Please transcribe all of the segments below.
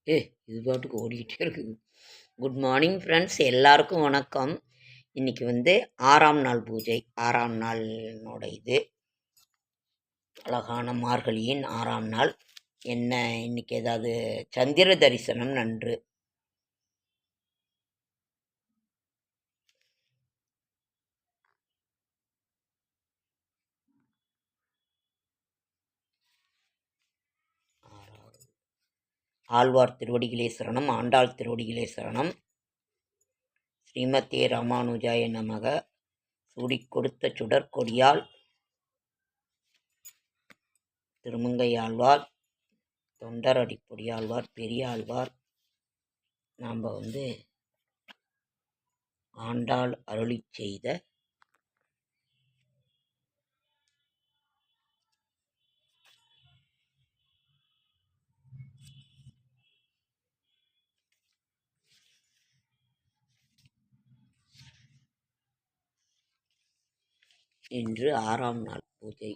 இது பாட்டுக்கு ஓடிக்கிட்டே இருக்குது. குட் மார்னிங் ஃப்ரெண்ட்ஸ், எல்லாருக்கும் வணக்கம். இன்னைக்கு வந்து 6ஆம் நாள் பூஜை. 6ஆம் நாளோட இது அழகான மார்கழியின் 6ஆம் நாள். என்ன இன்னைக்கு ஏதாவது சந்திர தரிசனம் நன்று. ஆழ்வார் திருவடிகளே சரணம், ஆண்டாள் திருவடிகளே சரணம். ஸ்ரீமதே ராமானுஜாய நமக. சூடிக் கொடுத்த சுடற்கொடியால் திருமங்கை ஆழ்வார், தொண்டரடிப்பொடியாழ்வார், பெரியாழ்வார். நாம் வந்து ஆண்டாள் அருளி செய்த இன்று 6ஆம் நாள் பூஜை.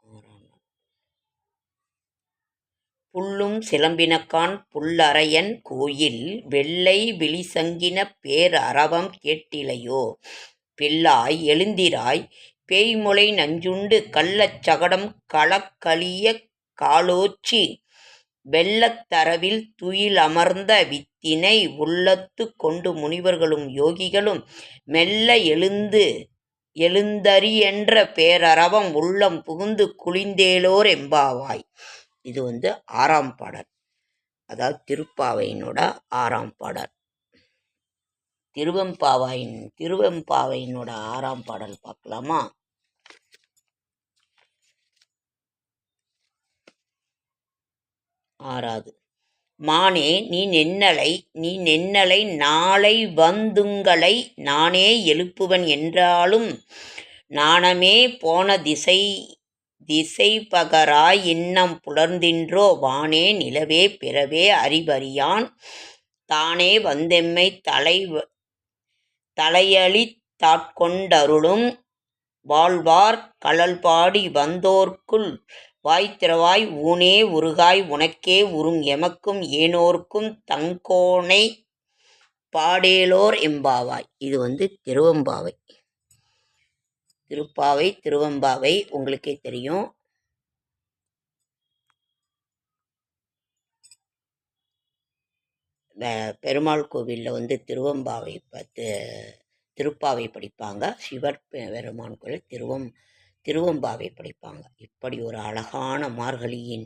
6ஆம் நாள். புள்ளும் சிலம்பினக்கான் புல்லரையன் கோயில் வெள்ளை விழிசங்கின பேர் அரவம் கேட்டிலையோ பிள்ளாய் எழுந்திராய் பேய்முலை நஞ்சுண்டு கள்ளச் சகடம் களக்களிய காலோச்சி வெள்ளத் தரவில் துயில் அமர்ந்த வித்தினை உள்ளத்து கொண்டு முனிவர்களும் யோகிகளும் மெல்ல எழுந்தறி என்ற பேரரவம் உள்ளம் புகுந்து குளிந்தேலோர் எம்பாவாய். இது வந்து 6ஆம் பாடல், அதாவது திருப்பாவையினோட 6ஆம் பாடல். திருவெம்பாவையினோட 6ஆம் பாடல் பார்க்கலாமா? ஆறாவது. மானே நீ நென்னலை நாளை வந்துங்களை நானே எழுப்புவன் என்றாலும் நாணமே போன திசை பகராய் இன்னம் புலர்ந்தின்றோ வானே நிலவே பிறவே அறிவறியான் தானே வந்தெம்மை தலையளித் தாட்கொண்டருளும் வாழ்வார் கழல்பாடி வந்தோர்க்குள் வாய்த்திறவாய் ஊனே உருகாய் உனக்கே உறும் எமக்கும் ஏனோர்க்கும் தங்கோனை பாடேலோர் எம்பாவாய். இது வந்து திருவெம்பாவை. திருவெம்பாவை உங்களுக்கே தெரியும். பெருமாள் கோவிலில் வந்து திருவெம்பாவை திருப்பாவை படிப்பாங்க. சிவர் பெருமான் கோவில் திருவெம்பாவை படிப்பாங்க. இப்படி ஒரு அழகான மார்கழியின்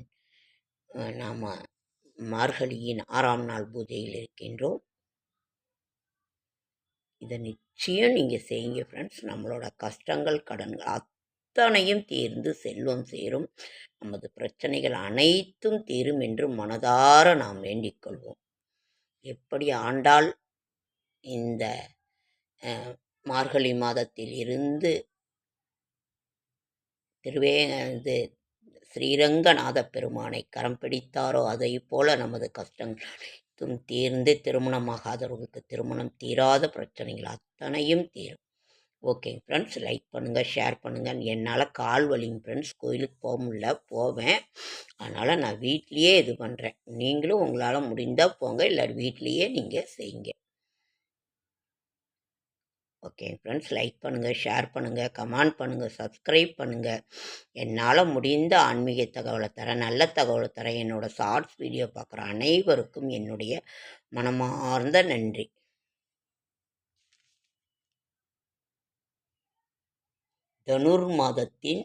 6ஆம் நாள் பூஜையில் இருக்கின்றோம். இதை நிச்சயம் நீங்கள் செய்யுங்க ஃப்ரெண்ட்ஸ். நம்மளோட கஷ்டங்கள் கடன்கள் அத்தனையும் தீர்ந்து செல்வம் சேரும். நமது பிரச்சனைகள் அனைத்தும் தீரும் என்று மனதார நாம் வேண்டிக் கொள்வோம். எப்படி ஆண்டாள் இந்த மார்கழி மாதத்தில் இருந்து ஸ்ரீரங்கநாத பெருமானை கரம் பிடித்தாரோ அதை போல நமது கஷ்டங்கள் அனைத்தும் தீர்ந்து திருமணமாகாதவர்களுக்கு திருமணம், தீராத பிரச்சனைகள் அத்தனையும் தீரும். ஓகேங்க ஃப்ரெண்ட்ஸ், லைக் பண்ணுங்கள், ஷேர் பண்ணுங்கள். என்னால் கால் வலிங்க ஃப்ரெண்ட்ஸ், கோயிலுக்கு போக முடியல, போவேன். அதனால் நான் வீட்லேயே இது பண்ணுறேன். நீங்களும் உங்களால் முடிந்தால் போங்க, இல்லை வீட்லேயே நீங்கள் செய்யுங்க. ஓகே ஃப்ரெண்ட்ஸ், லைக் பண்ணுங்கள், ஷேர் பண்ணுங்கள், கமெண்ட் பண்ணுங்கள், சப்ஸ்கிரைப் பண்ணுங்கள். என்னால் முடிந்த ஆன்மீக தகவலை தர, நல்ல தகவலை தர என்னோடய ஷார்ட்ஸ் வீடியோ பார்க்குற அனைவருக்கும் என்னுடைய மனமார்ந்த நன்றி. தனுர் மாதத்தின்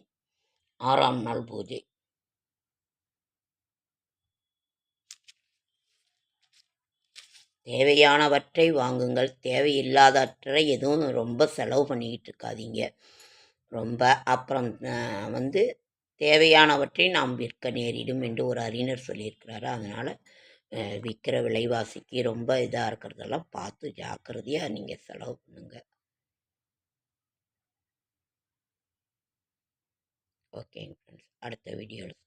6ஆம் நாள் பூஜை. தேவையானவற்றை வாங்குங்கள், தேவையில்லாதவற்றை எதுவும் ரொம்ப செலவு பண்ணிக்கிட்டு இருக்காதீங்க. அப்புறம் வந்து தேவையானவற்றை நாம் விற்க நேரிடும் என்று ஒரு அறிஞர் சொல்லியிருக்கிறாரு. அதனால் விற்கிற விலைவாசிக்கு ரொம்ப இதாக இருக்கிறதெல்லாம் பார்த்து ஜாக்கிரதையாக நீங்கள் செலவு பண்ணுங்கள். ஓகேங்க ஃப்ரெண்ட்ஸ், அடுத்த வீடியோவில்